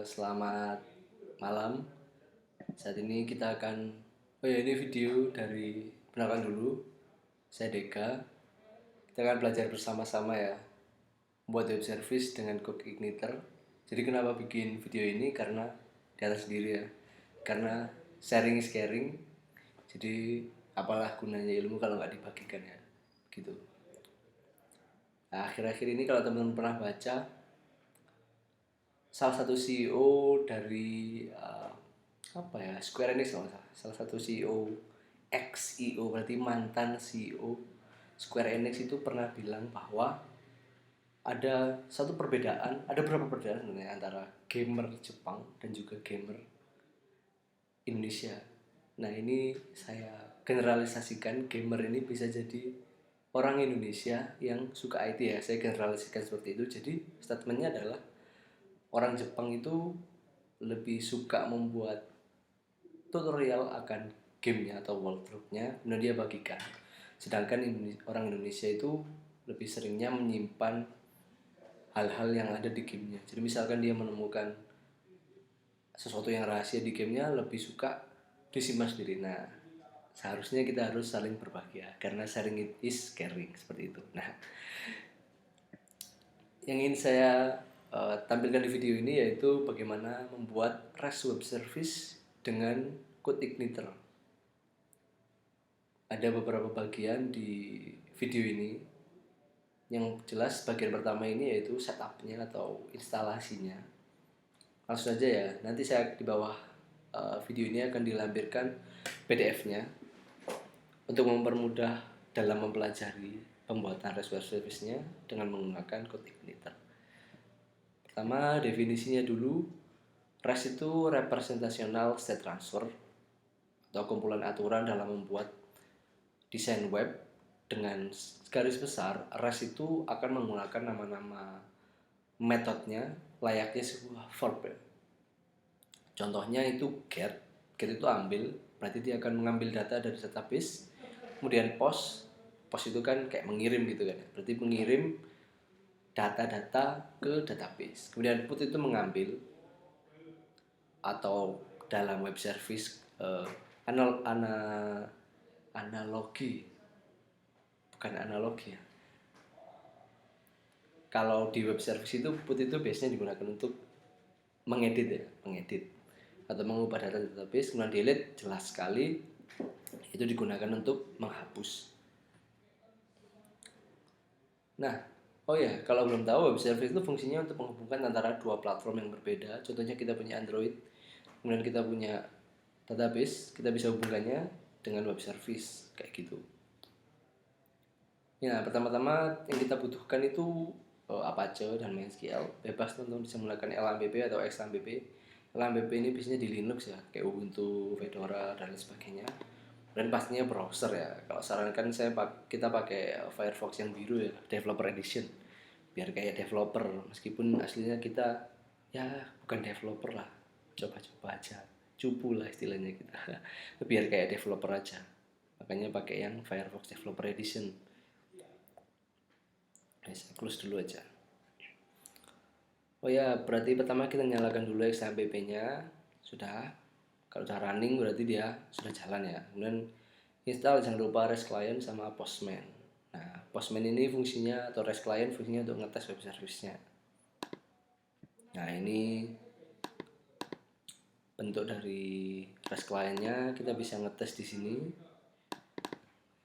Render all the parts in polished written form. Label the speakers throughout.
Speaker 1: Selamat malam. Saat ini kita akan ini video dari perkenalkan dulu. Saya Deka. Kita akan belajar bersama-sama ya buat web service dengan Code Igniter. Jadi kenapa bikin video ini? Karena di atas sendiri ya. Karena sharing is caring. Jadi apalah gunanya ilmu kalau nggak dibagikan ya. Gitu. Nah, akhir-akhir ini kalau teman-teman pernah baca salah satu CEO dari apa ya, Square Enix kalau nggak salah, salah satu CEO, ex CEO berarti mantan CEO Square Enix itu pernah bilang bahwa ada satu perbedaan, ada beberapa perbedaan sebenarnya antara gamer Jepang dan juga gamer Indonesia. Nah, ini saya generalisasikan, gamer ini bisa jadi orang Indonesia yang suka IT ya. Saya generalisasikan seperti itu. Jadi statementnya adalah orang Jepang itu lebih suka membuat tutorial akan gamenya atau walkthrough-nya, kemudian dia bagikan. Sedangkan orang Indonesia itu lebih seringnya menyimpan hal-hal yang ada di gamenya. Jadi misalkan dia menemukan sesuatu yang rahasia di gamenya, lebih suka disimpan sendiri. Nah, seharusnya kita harus saling berbagi ya, karena sharing it is caring, seperti itu. Nah, yang ingin saya tampilkan di video ini yaitu bagaimana membuat REST web service dengan Code Igniter. Ada beberapa bagian di video ini. Yang jelas bagian pertama ini yaitu setupnya atau instalasinya. Langsung saja ya, nanti saya di bawah video ini akan dilampirkan PDF-nya untuk mempermudah dalam mempelajari pembuatan REST web service-nya dengan menggunakan Code Igniter. Pertama, definisinya dulu. REST itu representational state transfer atau kumpulan aturan dalam membuat desain web. Dengan garis besar, REST itu akan menggunakan nama-nama metodenya layaknya sebuah verb. Contohnya itu get. Get itu ambil, berarti dia akan mengambil data dari database. Kemudian post. Post itu kan kayak mengirim gitu kan. Berarti mengirim data-data ke database. Kemudian put itu mengambil, atau dalam web service analogi, bukan analogi ya. Kalau di web service itu put itu biasanya digunakan untuk mengedit ya, mengedit atau mengubah data database. Kemudian delete jelas sekali itu digunakan untuk menghapus. Nah, oh ya, kalau belum tahu, web service itu fungsinya untuk menghubungkan antara dua platform yang berbeda. Contohnya kita punya Android, kemudian kita punya database, kita bisa hubungkannya dengan web service kayak gitu. Ya, pertama-tama yang kita butuhkan itu Apache dan MySQL. Bebas teman-teman bisa menggunakan LAMPP atau XAMPP. LAMPP ini biasanya di Linux ya, kayak Ubuntu, Fedora dan lain sebagainya. Dan pastinya browser ya. Kalau sarankan kita pakai Firefox yang biru ya, Developer Edition. Biar kayak developer, meskipun aslinya kita ya bukan developer lah. Coba-coba aja. Cupu lah istilahnya kita. Biar kayak developer aja. Makanya pakai yang Firefox Developer Edition. Saya close dulu aja. Oh ya, berarti pertama kita nyalakan dulu XAMPP-nya. Sudah. Kalau udah running berarti dia sudah jalan ya. Kemudian install, jangan lupa REST client sama Postman. Nah, Postman ini fungsinya, atau REST client fungsinya untuk ngetes web service-nya. Nah, ini bentuk dari REST client-nya. Kita bisa ngetes di sini.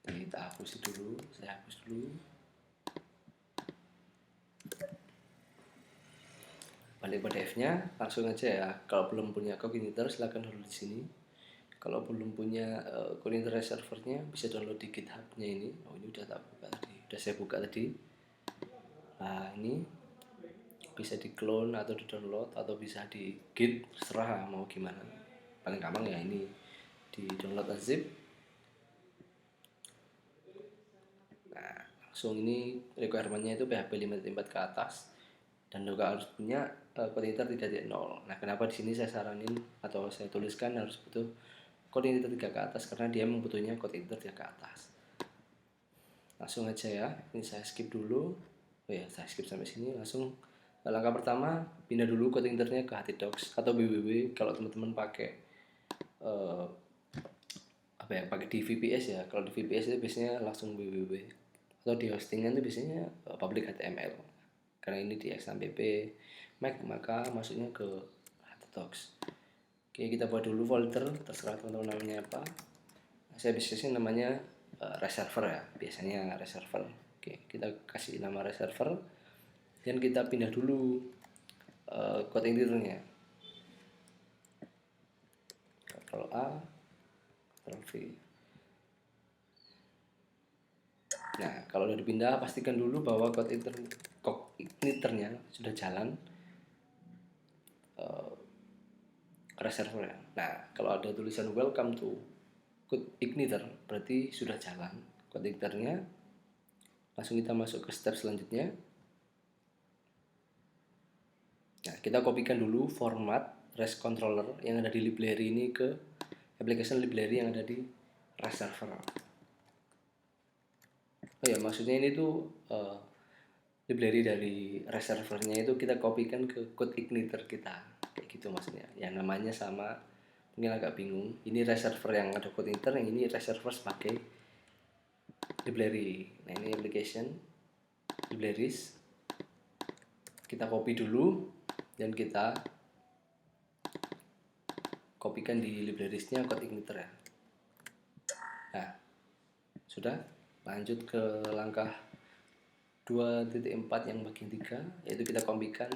Speaker 1: Jadi kita hapus dulu, saya hapus dulu. Balik PDF-nya, langsung aja ya. Kalau belum punya Cognitor silahkan download di sini. Kalau belum punya Cognitor servernya bisa download di GitHub-nya ini. Oh, ini udah tak buka tadi, udah saya buka tadi. Nah, ini bisa di clone atau di download atau bisa di git, terserah mau gimana. Paling gampang ya ini di download zip. Nah, langsung ini requirement-nya itu PHP 5.4 ke atas, dan juga harus punya Cognitor 3.0. Nah, kenapa di sini saya saranin atau saya tuliskan harus butuh Cognitor 3 ke atas, karena dia membutuhnya Cognitor 3 ke atas. Langsung aja ya, ini saya skip dulu. Oh ya, saya skip sampai sini, langsung Langkah pertama, pindah dulu code internnya ke htdocs atau www kalau teman-teman pakai pakai di VPS ya. Kalau di VPS itu biasanya langsung www, atau di hostingan itu biasanya public HTML. Karena ini di XAMPP Mac, maka masuknya ke htdocs. Oke, kita buat dulu folder, terserah teman-teman namanya apa. Saya biasanya namanya reserver ya, biasanya reserver. Oke, kita kasih nama reserver dan kita pindah dulu code editornya. Ctrl A, Ctrl V. Nah, kalau udah dipindah, pastikan dulu bahwa code igniternya sudah jalan, reserver ya. Nah, kalau ada tulisan welcome to code igniter, berarti sudah jalan code igniternya. Langsung kita masuk ke step selanjutnya. Nah, kita kopikan dulu format REST controller yang ada di library ini ke application library yang ada di REST server. Oh ya, maksudnya ini tuh library dari REST servernya itu kita kopikan ke code igniter kita, kayak gitu maksudnya. Yang namanya sama, mungkin agak bingung. Ini REST server yang ada code igniter, yang ini REST server sebagai library. Nah, ini application libraries. Kita copy dulu dan kita kopikan di librariesnya code igniter ya. Nah, sudah. Lanjut ke langkah 2.4 yang bagian 3, yaitu kita kopikan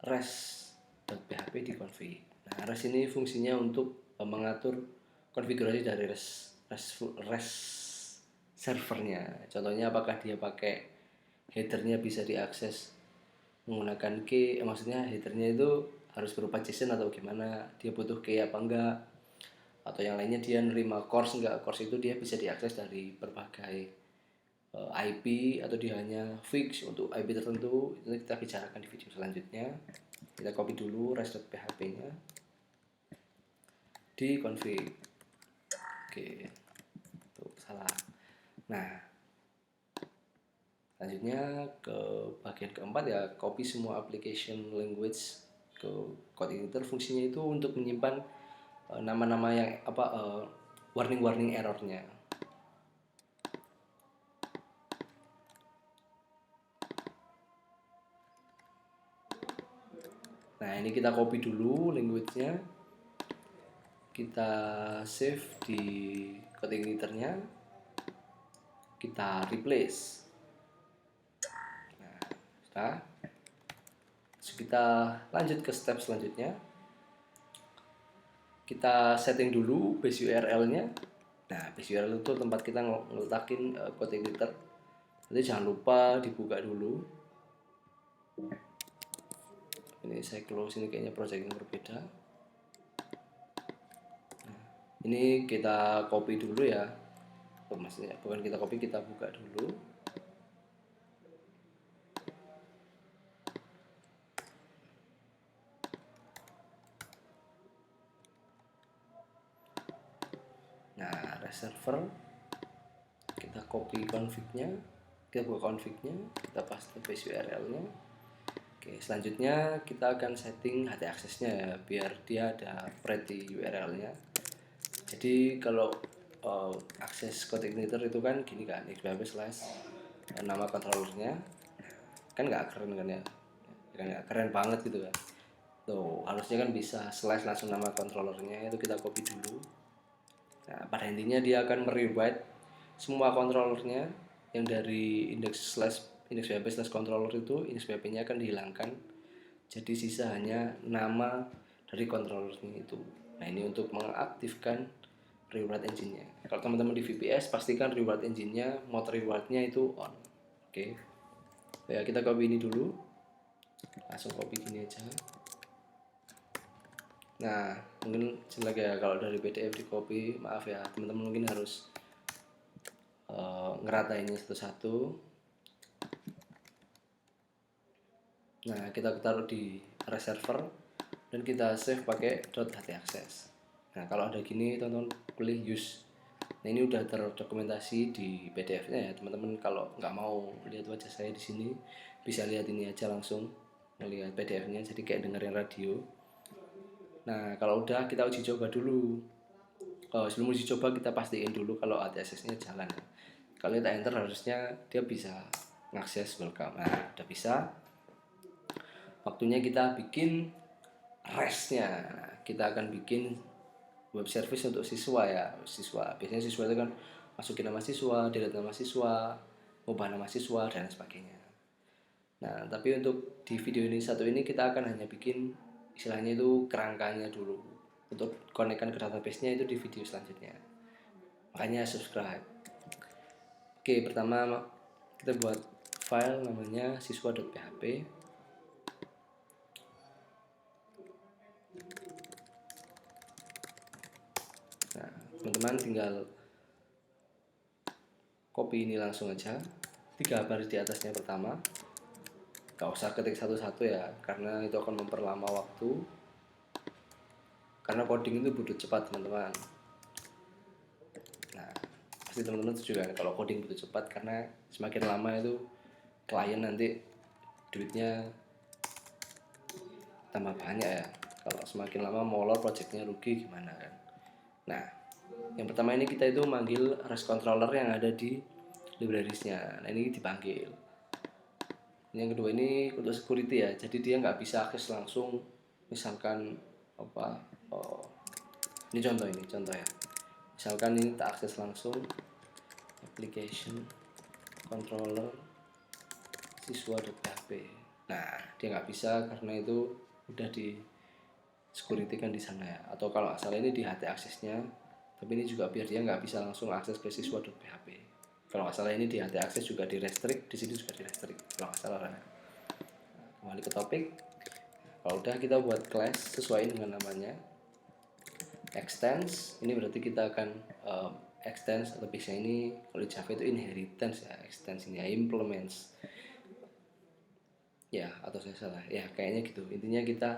Speaker 1: rest.php di config. Nah, rest ini fungsinya untuk mengatur konfigurasi dari rest servernya. Contohnya apakah dia pakai headernya bisa diakses menggunakan key, maksudnya headernya itu harus berupa JSON atau gimana, dia butuh key apa enggak, atau yang lainnya dia nerima course enggak, course itu dia bisa diakses dari berbagai IP atau dia hanya fix untuk IP tertentu. Itu kita bicarakan di video selanjutnya. Kita copy dulu rest.php nya di config. Oke, tuh salah. Nah, selanjutnya ke bagian keempat ya, copy semua application language ke code editor. Fungsinya itu untuk menyimpan nama-nama yang warning errornya. Nah, ini kita copy dulu language-nya, kita save di code editornya, kita replace. Nah, sudah. Terus kita lanjut ke step selanjutnya. Kita setting dulu base URL-nya. Nah, base URL itu tempat kita ngeletakin code editor. Jadi jangan lupa dibuka dulu. Ini saya close, ini kayaknya project yang berbeda. Nah, ini kita copy dulu ya. Maksudnya bukan kita copy, kita buka dulu. Nah, REST server, kita copy config-nya, kita buka config-nya, kita paste base URL-nya. Oke, selanjutnya kita akan setting HT access-nya ya, biar dia ada pretty URL-nya. Jadi kalau akses code igniter itu kan gini kan, xphp slash nama controllernya, kan nggak keren kan ya, kan nggak keren banget gitu kan. Tuh, harusnya kan bisa slash langsung nama controllernya, itu kita copy dulu. Nah, pada intinya dia akan merewrite semua controllernya yang dari index.php slash controller itu, index php-nya akan dihilangkan. Jadi sisa hanya nama dari controllernya itu. Nah, ini untuk mengaktifkan rewrite engine-nya. Kalau teman-teman di VPS, pastikan rewrite engine-nya, mode rewrite-nya itu on. Oke. Ya, kita copy ini dulu. Langsung copy gini aja. Nah, mungkin jelek ya kalau dari PDF di copy, maaf ya teman-teman, mungkin harus ngeratainnya satu-satu. Nah, kita taruh di REST server dan kita save pakai .htaccess. Nah, kalau ada gini teman-teman pilih use Nah, ini udah terdokumentasi di PDF-nya ya teman-teman. Kalau nggak mau lihat wajah saya di sini, bisa lihat ini aja langsung, melihat PDF-nya, jadi kayak dengerin radio. Nah, kalau udah, kita uji coba dulu. Sebelum uji coba kita pastiin dulu kalau ATSS-nya jalan ya. Kalau kita enter harusnya dia bisa ngakses welcome. Nah, udah bisa. Waktunya kita bikin REST-nya. Nah, kita akan bikin web service untuk siswa ya. Biasanya siswa itu kan masukin nama siswa, delete nama siswa, ubah nama siswa, dan sebagainya. Nah, tapi untuk di video ini satu ini kita akan hanya bikin istilahnya itu kerangkanya dulu. Untuk konekkan ke database-nya itu di video selanjutnya. Makanya subscribe. Oke, pertama kita buat file namanya siswa.php. Nah, teman-teman tinggal copy ini langsung aja, 3 baris di atasnya pertama. Gak usah ketik satu-satu ya, karena itu akan memperlama waktu. Karena coding itu butuh cepat teman-teman. Nah, pasti teman-teman setuju kan kalau coding butuh cepat, karena semakin lama itu klien nanti duitnya tambah banyak ya. Kalau semakin lama molor projectnya rugi gimana kan. Nah, yang pertama ini kita itu manggil REST controller yang ada di librariesnya. Nah, ini dipanggil. Yang kedua ini untuk security ya, jadi dia nggak bisa akses langsung. Misalkan apa, ini contoh ya, misalkan ini tak akses langsung application controller siswa.php. Nah, dia nggak bisa karena itu udah di security kan di sana ya. Atau kalau salah ini di HT aksesnya, tapi ini juga biar dia nggak bisa langsung akses ke siswa.php. Kalau nggak salah ini di HT akses juga di restrict, di sini juga di restrict kalau nggak salah. Nah, kembali ke topik. Kalau udah, kita buat class sesuai dengan namanya. Extends, ini berarti kita akan extends, atau biasanya ini kalau di Java itu inheritance ya, extends ini ya, implements ya, atau saya salah ya, kayaknya gitu. Intinya kita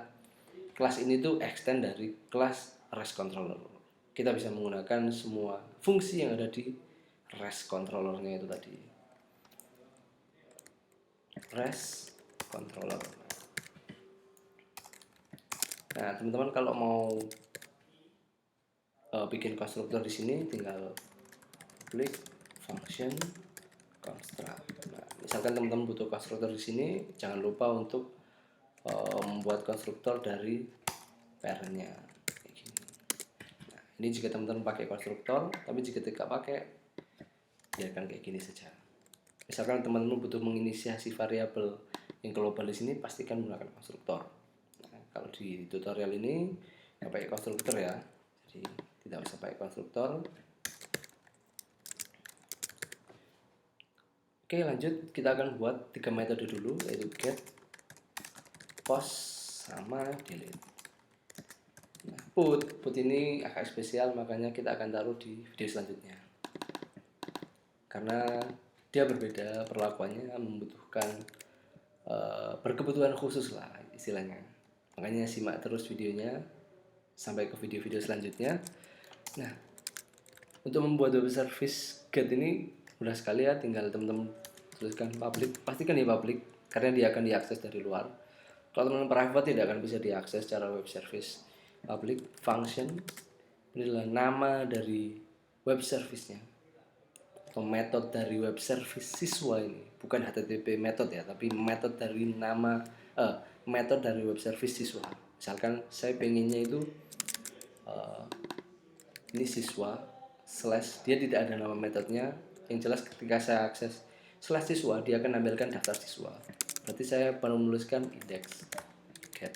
Speaker 1: kelas ini tuh extend dari kelas REST controller. Kita bisa menggunakan semua fungsi yang ada di REST controllernya itu tadi. REST controller. Nah, teman-teman kalau mau bikin konstruktor di sini tinggal klik function construct. Nah, misalkan teman-teman butuh konstruktor di sini, jangan lupa untuk membuat konstruktor dari parent-nya. Nah, ini jika teman-teman pakai konstruktor, tapi jika tidak pakai, biarkan kayak gini saja. Misalkan teman-teman butuh menginisiasi variabel yang global di sini, pastikan menggunakan konstruktor. Nah, kalau di tutorial ini nggak pakai konstruktor ya, jadi tidak usah pakai konstruktor. Oke, lanjut, kita akan buat 3 metode dulu, yaitu get, post, sama delete. Nah, put ini agak spesial, makanya kita akan taruh di video selanjutnya. Karena dia berbeda perlakuannya, membutuhkan berkebutuhan khusus lah istilahnya. Makanya simak terus videonya sampai ke video-video selanjutnya. Nah, untuk membuat web service get ini mudah sekali ya, tinggal teman-teman tuliskan public, pastikan di public karena dia akan diakses dari luar. Kalau teman-teman private tidak akan bisa diakses secara web service. Public function ini adalah nama dari web service-nya atau metode dari web service siswa ini, bukan HTTP method ya, tapi metode dari nama metode dari web service siswa. Misalkan saya pengennya itu ini siswa slash, dia tidak ada nama metodenya. Yang jelas ketika saya akses slash siswa, dia akan nampilkan daftar siswa. Berarti saya baru menuliskan index get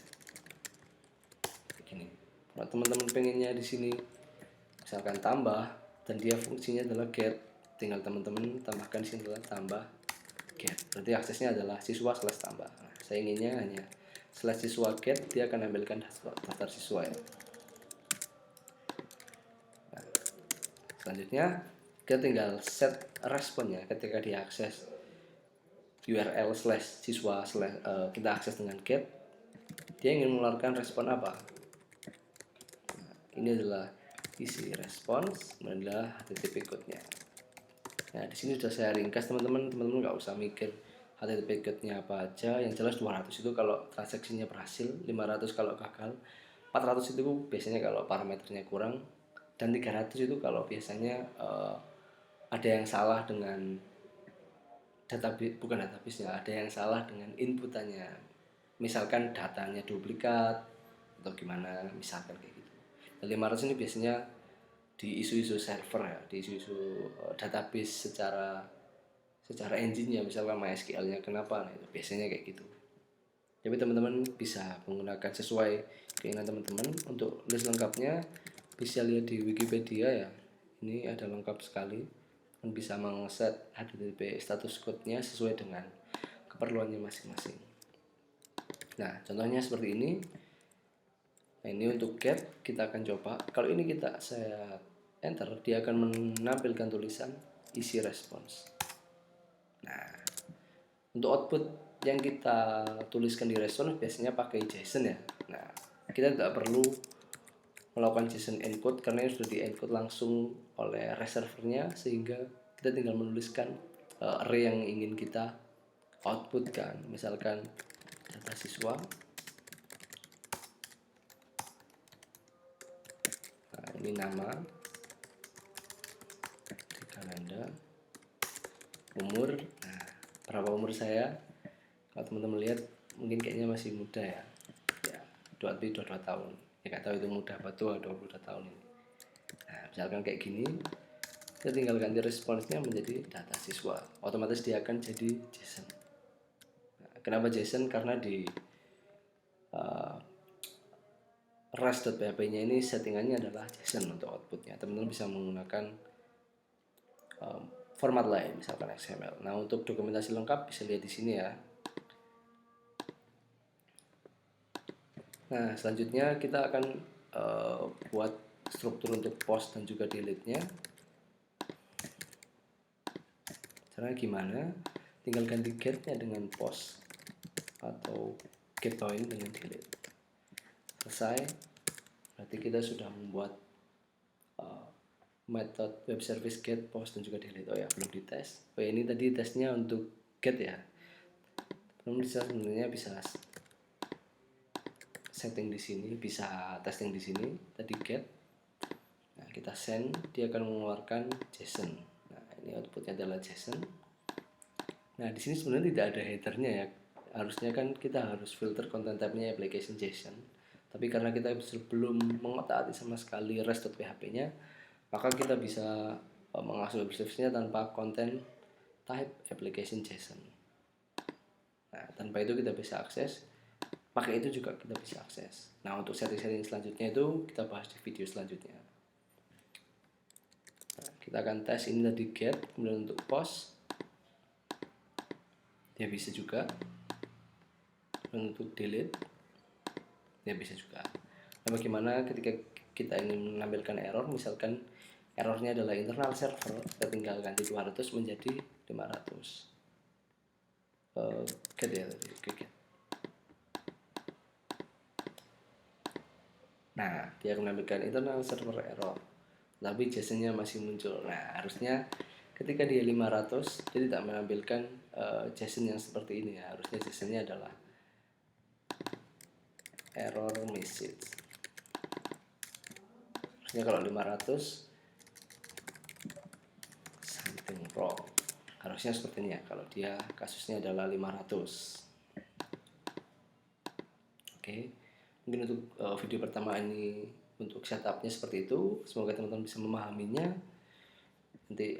Speaker 1: begini. Kalau teman-teman pengennya di sini misalkan tambah dan dia fungsinya adalah get, tinggal teman-teman tambahkan di sini adalah tambah get. Berarti aksesnya adalah siswa slash tambah. Nah, saya inginnya hanya slash siswa get, dia akan ambilkan daftar siswa ya. Nah, selanjutnya kita tinggal set responnya ketika diakses URL slash siswa slash kita akses dengan get, dia ingin mengeluarkan respon apa. Nah, ini adalah isi respons, kemudian adalah HTTP code-nya. Nah, di sini sudah saya ringkas teman-teman nggak usah mikir HTTP code-nya apa aja. Yang jelas 200 itu kalau transaksinya berhasil, 500 kalau gagal, 400 itu biasanya kalau parameternya kurang, dan 300 itu kalau biasanya ada yang salah dengan database, bukan database-nya, ada yang salah dengan inputannya. Misalkan datanya duplikat atau gimana, misalkan kayak gitu. Dan 500 ini biasanya di isu-isu server ya, di isu-isu database secara engine-nya, misalkan MySQL-nya kenapa, nah itu biasanya kayak gitu. Tapi teman-teman bisa menggunakan sesuai keinginan teman-teman. Untuk list lengkapnya bisa lihat di Wikipedia ya, ini ada lengkap sekali, dan bisa mengset HTTP status code-nya sesuai dengan keperluannya masing-masing. Nah, contohnya seperti ini. Nah, ini untuk get kita akan coba. Kalau ini saya enter, dia akan menampilkan tulisan isi respons. Nah, untuk output yang kita tuliskan di respons biasanya pakai JSON ya. Nah, kita tidak perlu melakukan JSON encode karena ini sudah di encode langsung oleh reservernya, sehingga kita tinggal menuliskan array yang ingin kita outputkan. Misalkan data siswa. Nah, ini nama, Kananda, umur. Nah, berapa umur saya? Kalau teman-teman lihat mungkin kayaknya masih muda ya, 22 tahun. Ya nggak tahu itu muda apa tua, 22 tahun ini. Nah, misalkan kayak gini, kita tinggal ganti responsnya menjadi data siswa, otomatis dia akan jadi JSON. Nah, kenapa JSON? Karena di rest.php-nya ini settingannya adalah JSON untuk outputnya. Teman-teman bisa menggunakan format lain, misalkan XML. Nah, untuk dokumentasi lengkap bisa lihat di sini ya. Nah, selanjutnya kita akan buat struktur untuk post dan juga delete-nya. Caranya gimana? Tinggal ganti get-nya dengan post atau get point dengan delete. Selesai. Berarti kita sudah membuat metode web service get, post, dan juga delete. Oh ya, belum dites. Oh ya, ini tadi tesnya untuk get ya. Teman bisa sebenarnya bisa setting di sini, bisa testing di sini. Tadi get. Nah, kita send, dia akan mengeluarkan JSON. Nah, ini outputnya adalah JSON. Nah, di sini sebenarnya tidak ada headernya ya. Harusnya kan kita harus filter content type-nya application JSON. Tapi karena kita belum mengotak-atik sama sekali rest.php-nya, maka kita bisa mengakses web service-nya tanpa content type application JSON. Nah, tanpa itu kita bisa akses. Pakai itu juga kita bisa akses. Nah, untuk setting-setting selanjutnya itu kita bahas di video selanjutnya. Nah, kita akan tes ini tadi get, kemudian untuk post dia bisa juga, dan untuk delete dia bisa juga. Nah, bagaimana ketika kita ingin menampilkan error, misalkan errornya adalah internal server, kita tinggal ganti 200 menjadi 500. Get ya tadi, get. Nah, dia akan menampilkan internal server error, tapi JSON-nya masih muncul. Nah, harusnya ketika dia 500 dia tidak menampilkan JSON yang seperti ini ya. Harusnya JSON-nya adalah error message. Harusnya kalau 500 something wrong. Harusnya seperti ini ya kalau dia kasusnya adalah 500. Oke. Mungkin untuk video pertama ini untuk setupnya seperti itu. Semoga teman-teman bisa memahaminya. Nanti